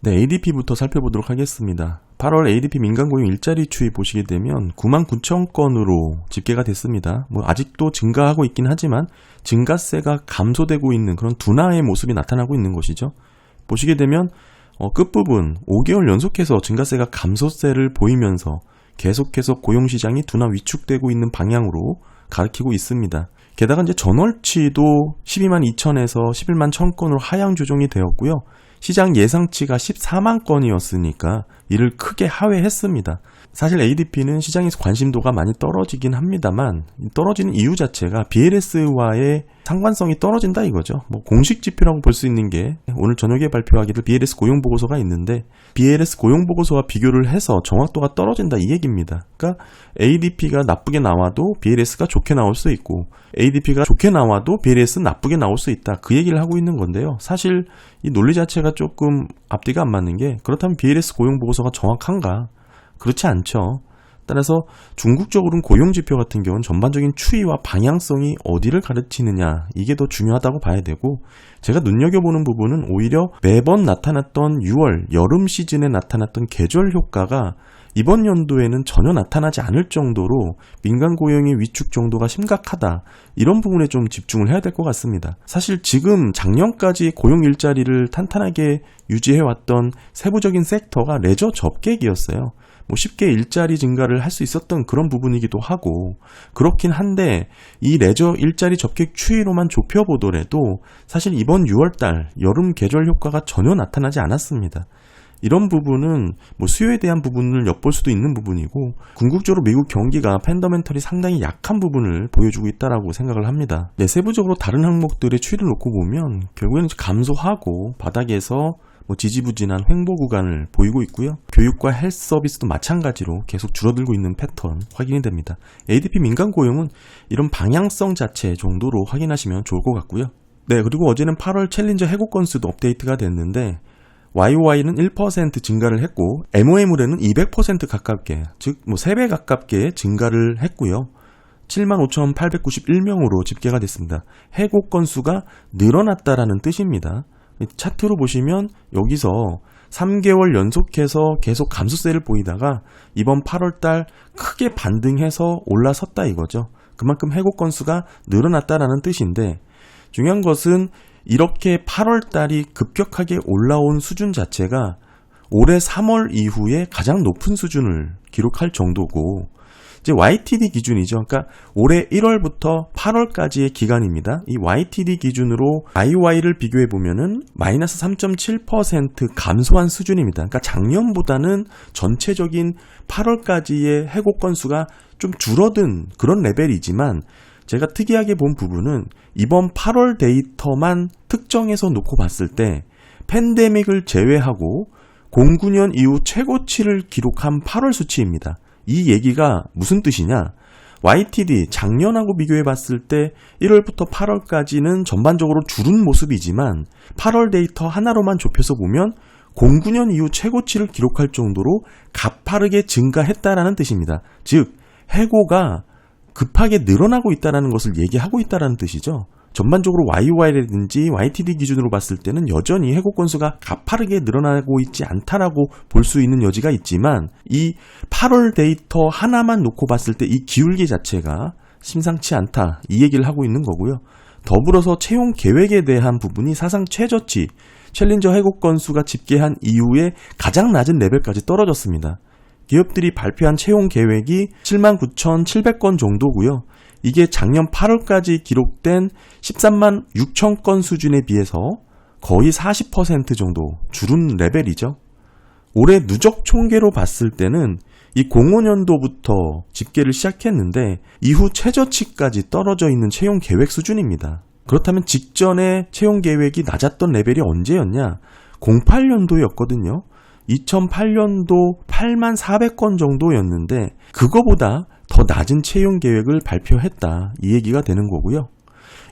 네, ADP부터 살펴보도록 하겠습니다. 8월 ADP 민간고용 일자리 추이 보시게 되면 99,000건으로 집계가 됐습니다. 아직도 증가하고 있긴 하지만 증가세가 감소되고 있는 그런 둔화의 모습이 나타나고 있는 것이죠. 보시게 되면 끝부분 5개월 연속해서 증가세가 감소세를 보이면서 계속해서 고용시장이 둔화 위축되고 있는 방향으로 가리키고 있습니다. 게다가 이제 전월치도 12만 2천에서 11만 1,000건으로 하향 조정이 되었고요. 시장 예상치가 14만 건이었으니까 이를 크게 하회했습니다. 사실 ADP는 시장에서 관심도가 많이 떨어지긴 합니다만 떨어지는 이유 자체가 BLS와의 상관성이 떨어진다 이거죠. 공식 지표라고 볼 수 있는 게 오늘 저녁에 발표하게 될 BLS 고용보고서가 있는데 BLS 고용보고서와 비교를 해서 정확도가 떨어진다 이 얘기입니다. 그러니까 ADP가 나쁘게 나와도 BLS가 좋게 나올 수 있고 ADP가 좋게 나와도 BLS는 나쁘게 나올 수 있다. 그 얘기를 하고 있는 건데요. 사실 이 논리 자체가 조금 앞뒤가 안 맞는 게 그렇다면 BLS 고용보고서가 정확한가? 그렇지 않죠. 따라서 중국적으로는 고용지표 같은 경우는 전반적인 추이와 방향성이 어디를 가르치느냐 이게 더 중요하다고 봐야 되고 제가 눈여겨보는 부분은 오히려 매번 나타났던 6월 여름 시즌에 나타났던 계절 효과가 이번 연도에는 전혀 나타나지 않을 정도로 민간 고용의 위축 정도가 심각하다. 이런 부분에 좀 집중을 해야 될 것 같습니다. 사실 지금 작년까지 고용 일자리를 탄탄하게 유지해왔던 세부적인 섹터가 레저 접객이었어요. 쉽게 일자리 증가를 할 수 있었던 그런 부분이기도 하고 그렇긴 한데 이 레저 일자리 접객 추이로만 좁혀보더라도 사실 이번 6월달 여름 계절 효과가 전혀 나타나지 않았습니다. 이런 부분은 수요에 대한 부분을 엿볼 수도 있는 부분이고 궁극적으로 미국 경기가 팬더멘털이 상당히 약한 부분을 보여주고 있다고 생각을 합니다. 네, 세부적으로 다른 항목들의 추이를 놓고 보면 결국에는 감소하고 바닥에서 지지부진한 횡보 구간을 보이고 있고요. 교육과 헬스 서비스도 마찬가지로 계속 줄어들고 있는 패턴 확인이 됩니다. ADP 민간 고용은 이런 방향성 자체 정도로 확인하시면 좋을 것 같고요. 네, 그리고 어제는 8월 챌린저 해고 건수도 업데이트가 됐는데 YOY는 1% 증가를 했고 MOM으로는 200% 가깝게 즉 3배 가깝게 증가를 했고요. 75,891명으로 집계가 됐습니다. 해고 건수가 늘어났다라는 뜻입니다. 차트로 보시면 여기서 3개월 연속해서 계속 감소세를 보이다가 이번 8월달 크게 반등해서 올라섰다 이거죠. 그만큼 해고 건수가 늘어났다라는 뜻인데 중요한 것은 이렇게 8월달이 급격하게 올라온 수준 자체가 올해 3월 이후에 가장 높은 수준을 기록할 정도고 이제 YTD 기준이죠. 그러니까 올해 1월부터 8월까지의 기간입니다. 이 YTD 기준으로 IY를 비교해 보면은 마이너스 3.7% 감소한 수준입니다. 그러니까 작년보다는 전체적인 8월까지의 해고 건수가 좀 줄어든 그런 레벨이지만 제가 특이하게 본 부분은 이번 8월 데이터만 특정해서 놓고 봤을 때 팬데믹을 제외하고 09년 이후 최고치를 기록한 8월 수치입니다. 이 얘기가 무슨 뜻이냐? YTD 작년하고 비교해 봤을 때 1월부터 8월까지는 전반적으로 줄은 모습이지만 8월 데이터 하나로만 좁혀서 보면 09년 이후 최고치를 기록할 정도로 가파르게 증가했다라는 뜻입니다. 즉 해고가 급하게 늘어나고 있다는 것을 얘기하고 있다는 뜻이죠. 전반적으로 YOY라든지 YTD 기준으로 봤을 때는 여전히 해고 건수가 가파르게 늘어나고 있지 않다라고 볼 수 있는 여지가 있지만 이 8월 데이터 하나만 놓고 봤을 때 이 기울기 자체가 심상치 않다 이 얘기를 하고 있는 거고요. 더불어서 채용 계획에 대한 부분이 사상 최저치 챌린저 해고 건수가 집계한 이후에 가장 낮은 레벨까지 떨어졌습니다. 기업들이 발표한 채용 계획이 79,700건 정도고요. 이게 작년 8월까지 기록된 13만 6천 건 수준에 비해서 거의 40% 정도 줄은 레벨이죠. 올해 누적 총계로 봤을 때는 이 05년도부터 집계를 시작했는데 이후 최저치까지 떨어져 있는 채용 계획 수준입니다. 그렇다면 직전에 채용 계획이 낮았던 레벨이 언제였냐? 08년도였거든요. 2008년도 8만 400건 정도였는데 그거보다 더 낮은 채용 계획을 발표했다 이 얘기가 되는 거고요.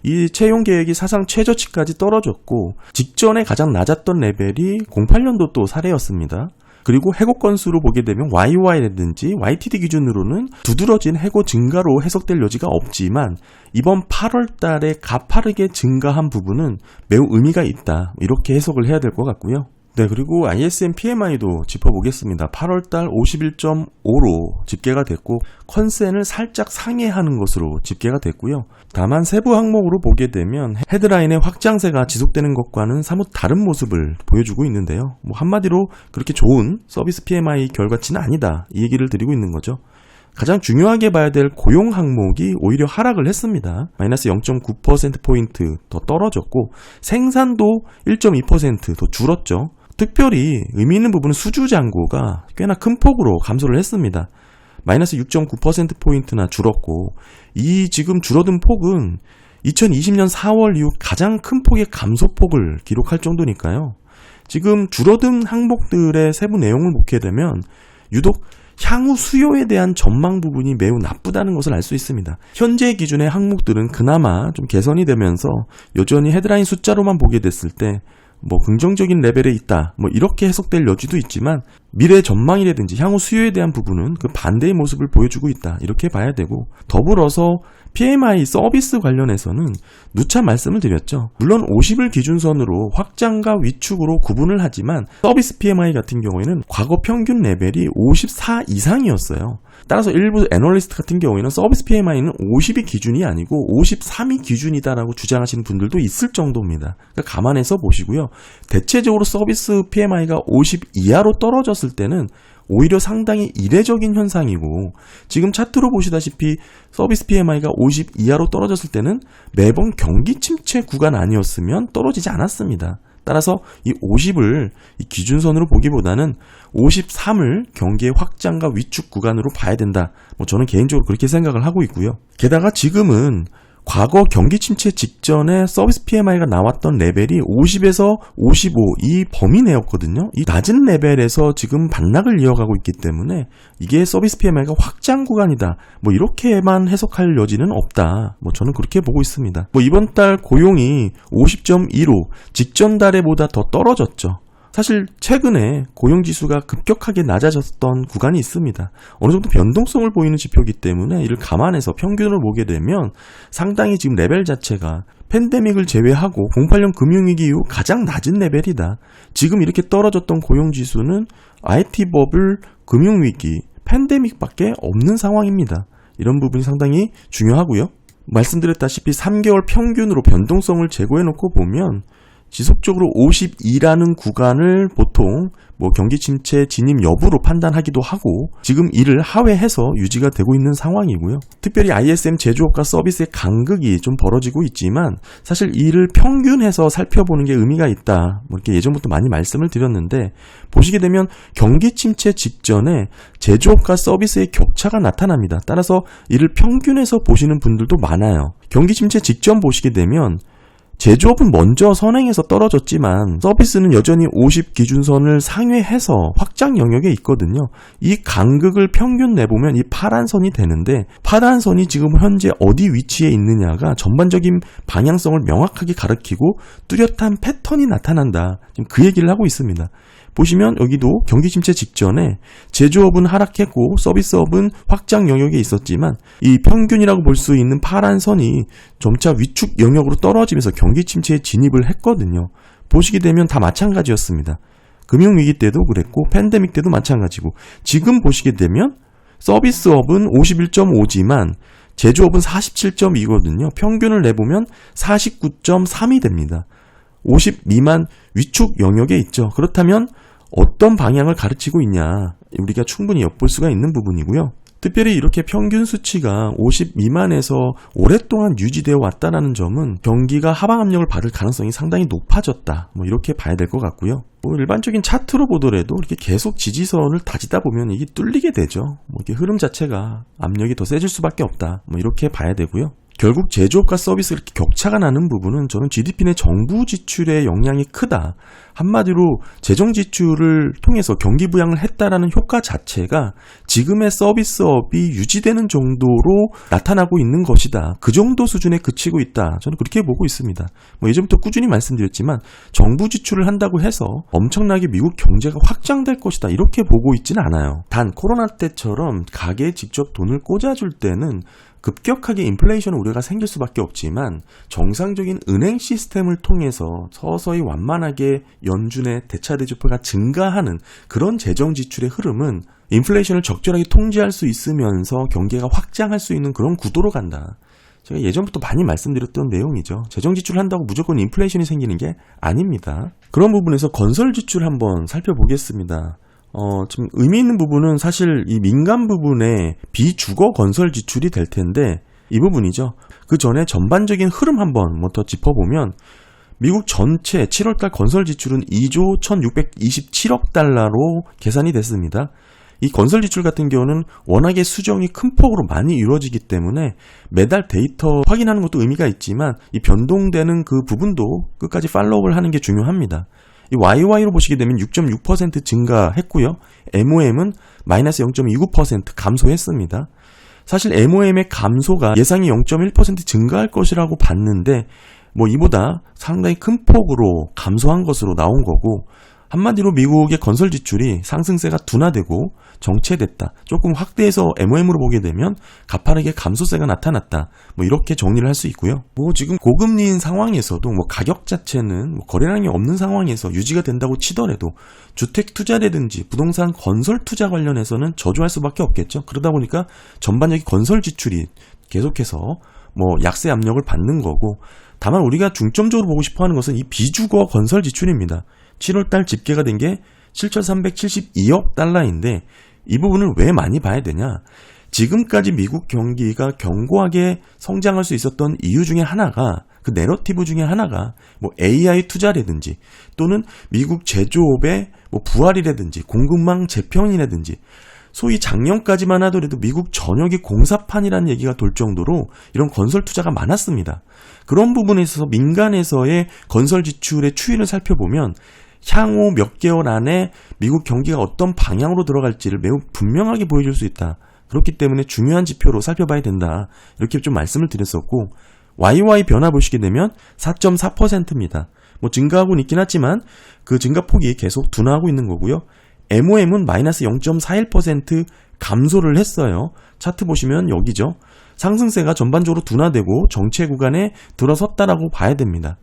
이 채용 계획이 사상 최저치까지 떨어졌고 직전에 가장 낮았던 레벨이 08년도 또 사례였습니다. 그리고 해고 건수로 보게 되면 YOY라든지 YTD 기준으로는 두드러진 해고 증가로 해석될 여지가 없지만 이번 8월 달에 가파르게 증가한 부분은 매우 의미가 있다 이렇게 해석을 해야 될 것 같고요. 네, 그리고 ISM PMI도 짚어보겠습니다. 8월달 51.5로 집계가 됐고 컨센을 살짝 상회하는 것으로 집계가 됐고요. 다만 세부 항목으로 보게 되면 헤드라인의 확장세가 지속되는 것과는 사뭇 다른 모습을 보여주고 있는데요. 한마디로 그렇게 좋은 서비스 PMI 결과치는 아니다, 이 얘기를 드리고 있는 거죠. 가장 중요하게 봐야 될 고용 항목이 오히려 하락을 했습니다. 마이너스 0.9%포인트 더 떨어졌고 생산도 1.2% 더 줄었죠. 특별히 의미 있는 부분은 수주 잔고가 꽤나 큰 폭으로 감소를 했습니다. 마이너스 6.9%포인트나 줄었고 이 지금 줄어든 폭은 2020년 4월 이후 가장 큰 폭의 감소폭을 기록할 정도니까요. 지금 줄어든 항목들의 세부 내용을 보게 되면 유독 향후 수요에 대한 전망 부분이 매우 나쁘다는 것을 알 수 있습니다. 현재 기준의 항목들은 그나마 좀 개선이 되면서 여전히 헤드라인 숫자로만 보게 됐을 때 긍정적인 레벨에 있다, 이렇게 해석될 여지도 있지만 미래 전망이라든지 향후 수요에 대한 부분은 그 반대의 모습을 보여주고 있다, 이렇게 봐야 되고, 더불어서 PMI 서비스 관련해서는 누차 말씀을 드렸죠. 물론 50을 기준선으로 확장과 위축으로 구분을 하지만 서비스 PMI 같은 경우에는 과거 평균 레벨이 54 이상이었어요. 따라서 일부 애널리스트 같은 경우에는 서비스 PMI는 50이 기준이 아니고 53이 기준이다라고 주장하시는 분들도 있을 정도입니다. 그러니까 감안해서 보시고요. 대체적으로 서비스 PMI가 50 이하로 떨어졌을 때는 오히려 상당히 이례적인 현상이고, 지금 차트로 보시다시피 서비스 PMI가 50 이하로 떨어졌을 때는 매번 경기 침체 구간 아니었으면 떨어지지 않았습니다. 따라서 이 50을 이 기준선으로 보기보다는 53을 경기의 확장과 위축 구간으로 봐야 된다. 저는 개인적으로 그렇게 생각을 하고 있고요. 게다가 지금은 과거 경기 침체 직전에 서비스 PMI가 나왔던 레벨이 50에서 55 이 범위 내였거든요. 이 낮은 레벨에서 지금 반락을 이어가고 있기 때문에 이게 서비스 PMI가 확장 구간이다, 이렇게만 해석할 여지는 없다. 저는 그렇게 보고 있습니다. 이번 달 고용이 50.2로 직전 달에보다 더 떨어졌죠. 사실 최근에 고용지수가 급격하게 낮아졌던 구간이 있습니다. 어느 정도 변동성을 보이는 지표이기 때문에 이를 감안해서 평균을 보게 되면 상당히 지금 레벨 자체가 팬데믹을 제외하고 08년 금융위기 이후 가장 낮은 레벨이다. 지금 이렇게 떨어졌던 고용지수는 IT버블, 금융위기, 팬데믹밖에 없는 상황입니다. 이런 부분이 상당히 중요하고요. 말씀드렸다시피 3개월 평균으로 변동성을 제고해놓고 보면 지속적으로 52라는 구간을 보통 경기 침체 진입 여부로 판단하기도 하고, 지금 이를 하회해서 유지가 되고 있는 상황이고요. 특별히 ISM 제조업과 서비스의 간극이 좀 벌어지고 있지만 사실 이를 평균해서 살펴보는 게 의미가 있다, 이렇게 예전부터 많이 말씀을 드렸는데, 보시게 되면 경기 침체 직전에 제조업과 서비스의 격차가 나타납니다. 따라서 이를 평균해서 보시는 분들도 많아요. 경기 침체 직전 보시게 되면 제조업은 먼저 선행해서 떨어졌지만 서비스는 여전히 50 기준선을 상회해서 확장 영역에 있거든요. 이 간극을 평균 내보면 이 파란 선이 되는데, 파란 선이 지금 현재 어디 위치에 있느냐가 전반적인 방향성을 명확하게 가리키고 뚜렷한 패턴이 나타난다, 지금 그 얘기를 하고 있습니다. 보시면 여기도 경기 침체 직전에 제조업은 하락했고 서비스업은 확장 영역에 있었지만 이 평균이라고 볼 수 있는 파란 선이 점차 위축 영역으로 떨어지면서 경기 침체에 진입을 했거든요. 보시게 되면 다 마찬가지였습니다. 금융위기 때도 그랬고 팬데믹 때도 마찬가지고, 지금 보시게 되면 서비스업은 51.5지만 제조업은 47.2거든요. 평균을 내보면 49.3이 됩니다. 50 미만 위축 영역에 있죠. 그렇다면 어떤 방향을 가르치고 있냐, 우리가 충분히 엿볼 수가 있는 부분이고요. 특별히 이렇게 평균 수치가 50 미만에서 오랫동안 유지되어 왔다는 점은 경기가 하방 압력을 받을 가능성이 상당히 높아졌다, 이렇게 봐야 될 것 같고요. 일반적인 차트로 보더라도 이렇게 계속 지지선을 다지다 보면 이게 뚫리게 되죠. 이렇게 흐름 자체가 압력이 더 세질 수밖에 없다, 이렇게 봐야 되고요. 결국 제조업과 서비스 이렇게 격차가 나는 부분은 저는 GDP 내 정부 지출의 영향이 크다. 한마디로 재정 지출을 통해서 경기 부양을 했다라는 효과 자체가 지금의 서비스업이 유지되는 정도로 나타나고 있는 것이다. 그 정도 수준에 그치고 있다. 저는 그렇게 보고 있습니다. 예전부터 꾸준히 말씀드렸지만 정부 지출을 한다고 해서 엄청나게 미국 경제가 확장될 것이다, 이렇게 보고 있지는 않아요. 단 코로나 때처럼 가게에 직접 돈을 꽂아줄 때는 급격하게 인플레이션 우려가 생길 수밖에 없지만 정상적인 은행 시스템을 통해서 서서히 완만하게 연준의 대차대조표가 증가하는 그런 재정 지출의 흐름은 인플레이션을 적절하게 통제할 수 있으면서 경제가 확장할 수 있는 그런 구도로 간다. 제가 예전부터 많이 말씀드렸던 내용이죠. 재정 지출을 한다고 무조건 인플레이션이 생기는 게 아닙니다. 그런 부분에서 건설 지출 한번 살펴보겠습니다. 좀 의미 있는 부분은 사실 이 민간 부분의 비주거 건설 지출이 될 텐데 이 부분이죠. 그 전에 전반적인 흐름 한번 더 짚어보면 미국 전체 7월달 건설 지출은 2조 1627억 달러로 계산이 됐습니다. 이 건설 지출 같은 경우는 워낙에 수정이 큰 폭으로 많이 이루어지기 때문에 매달 데이터 확인하는 것도 의미가 있지만 이 변동되는 그 부분도 끝까지 팔로우를 하는 게 중요합니다. 이 YY로 보시게 되면 6.6% 증가했고요. MOM은 마이너스 0.29% 감소했습니다. 사실 MOM의 감소가 예상이 0.1% 증가할 것이라고 봤는데 이보다 상당히 큰 폭으로 감소한 것으로 나온 거고 한마디로 미국의 건설 지출이 상승세가 둔화되고 정체됐다. 조금 확대해서 MOM으로 보게 되면 가파르게 감소세가 나타났다. 이렇게 정리를 할 수 있고요. 지금 고금리인 상황에서도 가격 자체는 거래량이 없는 상황에서 유지가 된다고 치더라도 주택 투자라든지 부동산 건설 투자 관련해서는 저조할 수밖에 없겠죠. 그러다 보니까 전반적인 건설 지출이 계속해서 약세 압력을 받는 거고 다만 우리가 중점적으로 보고 싶어하는 것은 이 비주거 건설 지출입니다. 7월달 집계가 된 게 7,372억 달러인데 이 부분을 왜 많이 봐야 되냐? 지금까지 미국 경기가 견고하게 성장할 수 있었던 이유 중에 하나가 그 내러티브 중에 하나가 AI 투자라든지 또는 미국 제조업의 부활이라든지 공급망 재편이라든지 소위 작년까지만 하더라도 미국 전역이 공사판이라는 얘기가 돌 정도로 이런 건설 투자가 많았습니다. 그런 부분에 있어서 민간에서의 건설 지출의 추이를 살펴보면 향후 몇 개월 안에 미국 경기가 어떤 방향으로 들어갈지를 매우 분명하게 보여줄 수 있다. 그렇기 때문에 중요한 지표로 살펴봐야 된다. 이렇게 좀 말씀을 드렸었고 YY 변화 보시게 되면 4.4%입니다. 증가하고는 있긴 하지만 그 증가폭이 계속 둔화하고 있는 거고요. MOM은 마이너스 0.41% 감소를 했어요. 차트 보시면 여기죠. 상승세가 전반적으로 둔화되고 정체 구간에 들어섰다라고 봐야 됩니다.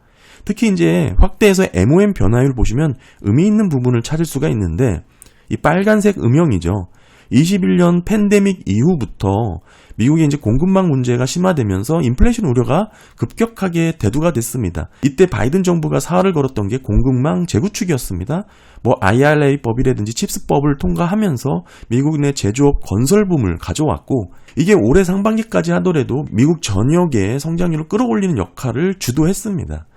특히 이제 확대해서 MOM 변화율 보시면 의미 있는 부분을 찾을 수가 있는데 이 빨간색 음영이죠. 21년 팬데믹 이후부터 미국의 이제 공급망 문제가 심화되면서 인플레이션 우려가 급격하게 대두가 됐습니다. 이때 바이든 정부가 사활을 걸었던 게 공급망 재구축이었습니다. IRA 법이라든지 칩스법을 통과하면서 미국 내 제조업 건설붐을 가져왔고 이게 올해 상반기까지 하더라도 미국 전역의 성장률을 끌어올리는 역할을 주도했습니다.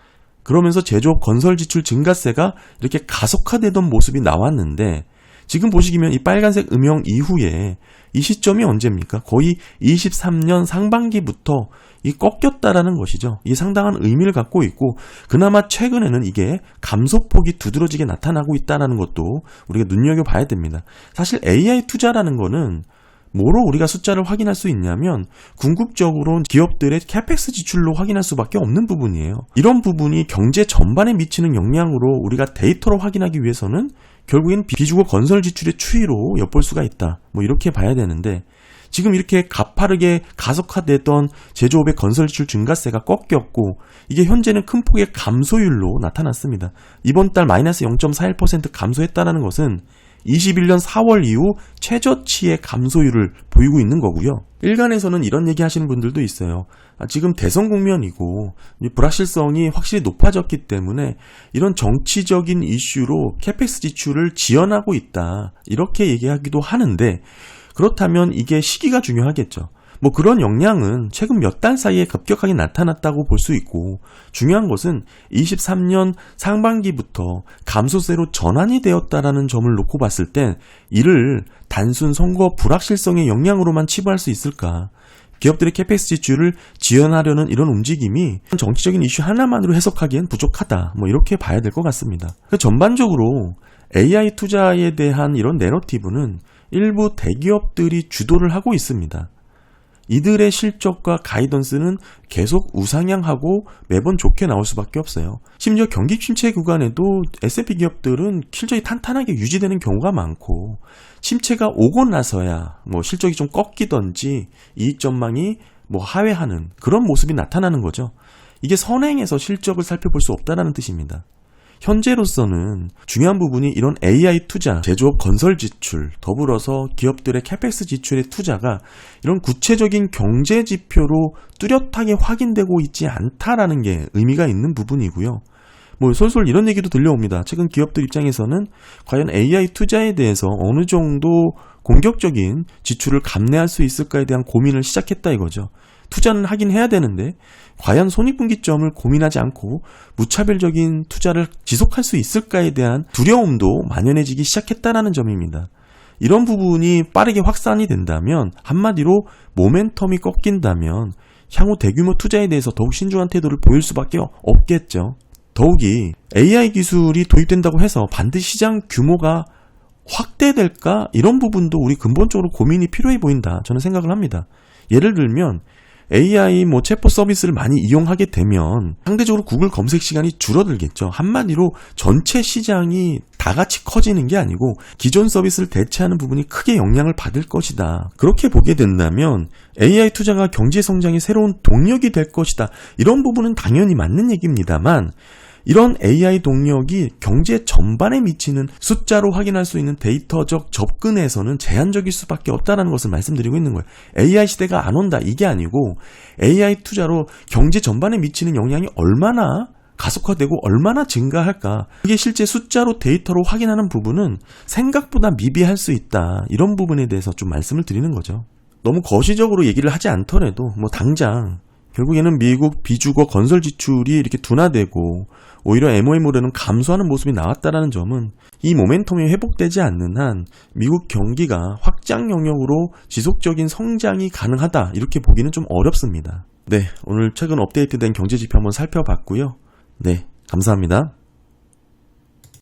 그러면서 제조업 건설 지출 증가세가 이렇게 가속화되던 모습이 나왔는데 지금 보시면 이 빨간색 음영 이후에 이 시점이 언제입니까? 거의 23년 상반기부터 이 꺾였다라는 것이죠. 이게 상당한 의미를 갖고 있고 그나마 최근에는 이게 감소폭이 두드러지게 나타나고 있다는 것도 우리가 눈여겨봐야 됩니다. 사실 AI 투자라는 거는 뭐로 우리가 숫자를 확인할 수 있냐면 궁극적으로 기업들의 캐펙스 지출로 확인할 수밖에 없는 부분이에요. 이런 부분이 경제 전반에 미치는 영향으로 우리가 데이터로 확인하기 위해서는 결국엔 비주거 건설 지출의 추이로 엿볼 수가 있다. 이렇게 봐야 되는데 지금 이렇게 가파르게 가속화되던 제조업의 건설 지출 증가세가 꺾였고 이게 현재는 큰 폭의 감소율로 나타났습니다. 이번 달 마이너스 0.41% 감소했다는 것은 21년 4월 이후 최저치의 감소율을 보이고 있는 거고요. 일간에서는 이런 얘기 하시는 분들도 있어요. 지금 대선 국면이고 불확실성이 확실히 높아졌기 때문에 이런 정치적인 이슈로 캐펙스 지출을 지연하고 있다. 이렇게 얘기하기도 하는데 그렇다면 이게 시기가 중요하겠죠. 그런 영향은 최근 몇 달 사이에 급격하게 나타났다고 볼 수 있고 중요한 것은 23년 상반기부터 감소세로 전환이 되었다라는 점을 놓고 봤을 때 이를 단순 선거 불확실성의 영향으로만 치부할 수 있을까? 기업들의 캐펙스 지출을 지연하려는 이런 움직임이 정치적인 이슈 하나만으로 해석하기엔 부족하다. 이렇게 봐야 될 것 같습니다. 전반적으로 AI 투자에 대한 이런 내러티브는 일부 대기업들이 주도를 하고 있습니다. 이들의 실적과 가이던스는 계속 우상향하고 매번 좋게 나올 수밖에 없어요. 심지어 경기 침체 구간에도 S&P 기업들은 실적이 탄탄하게 유지되는 경우가 많고 침체가 오고 나서야 실적이 좀 꺾이던지 이익 전망이 뭐 하회하는 그런 모습이 나타나는 거죠. 이게 선행에서 실적을 살펴볼 수 없다는 뜻입니다. 현재로서는 중요한 부분이 이런 AI 투자, 제조업 건설 지출, 더불어서 기업들의 캐펙스 지출의 투자가 이런 구체적인 경제 지표로 뚜렷하게 확인되고 있지 않다라는 게 의미가 있는 부분이고요. 뭐 솔솔 이런 얘기도 들려옵니다. 최근 기업들 입장에서는 과연 AI 투자에 대해서 어느 정도 공격적인 지출을 감내할 수 있을까에 대한 고민을 시작했다 이거죠. 투자는 하긴 해야 되는데 과연 손익분기점을 고민하지 않고 무차별적인 투자를 지속할 수 있을까에 대한 두려움도 만연해지기 시작했다는 점입니다. 이런 부분이 빠르게 확산이 된다면, 한마디로 모멘텀이 꺾인다면 향후 대규모 투자에 대해서 더욱 신중한 태도를 보일 수밖에 없겠죠. 더욱이 AI 기술이 도입된다고 해서 반드시 시장 규모가 확대될까? 이런 부분도 우리 근본적으로 고민이 필요해 보인다, 저는 생각을 합니다. 예를 들면 AI 챗봇 서비스를 많이 이용하게 되면 상대적으로 구글 검색 시간이 줄어들겠죠. 한마디로 전체 시장이 다 같이 커지는 게 아니고 기존 서비스를 대체하는 부분이 크게 영향을 받을 것이다. 그렇게 보게 된다면 AI 투자가 경제 성장의 새로운 동력이 될 것이다. 이런 부분은 당연히 맞는 얘기입니다만, 이런 AI 동력이 경제 전반에 미치는 숫자로 확인할 수 있는 데이터적 접근에서는 제한적일 수밖에 없다는 것을 말씀드리고 있는 거예요. AI 시대가 안 온다 이게 아니고 AI 투자로 경제 전반에 미치는 영향이 얼마나 가속화되고 얼마나 증가할까, 그게 실제 숫자로 데이터로 확인하는 부분은 생각보다 미비할 수 있다. 이런 부분에 대해서 좀 말씀을 드리는 거죠. 너무 거시적으로 얘기를 하지 않더라도 뭐 당장 결국에는 미국 비주거 건설 지출이 이렇게 둔화되고 오히려 MOM으로는 감소하는 모습이 나왔다는 점은 이 모멘텀이 회복되지 않는 한 미국 경기가 확장 영역으로 지속적인 성장이 가능하다, 이렇게 보기는 좀 어렵습니다. 네, 오늘 최근 업데이트된 경제 지표 한번 살펴봤고요. 네, 감사합니다.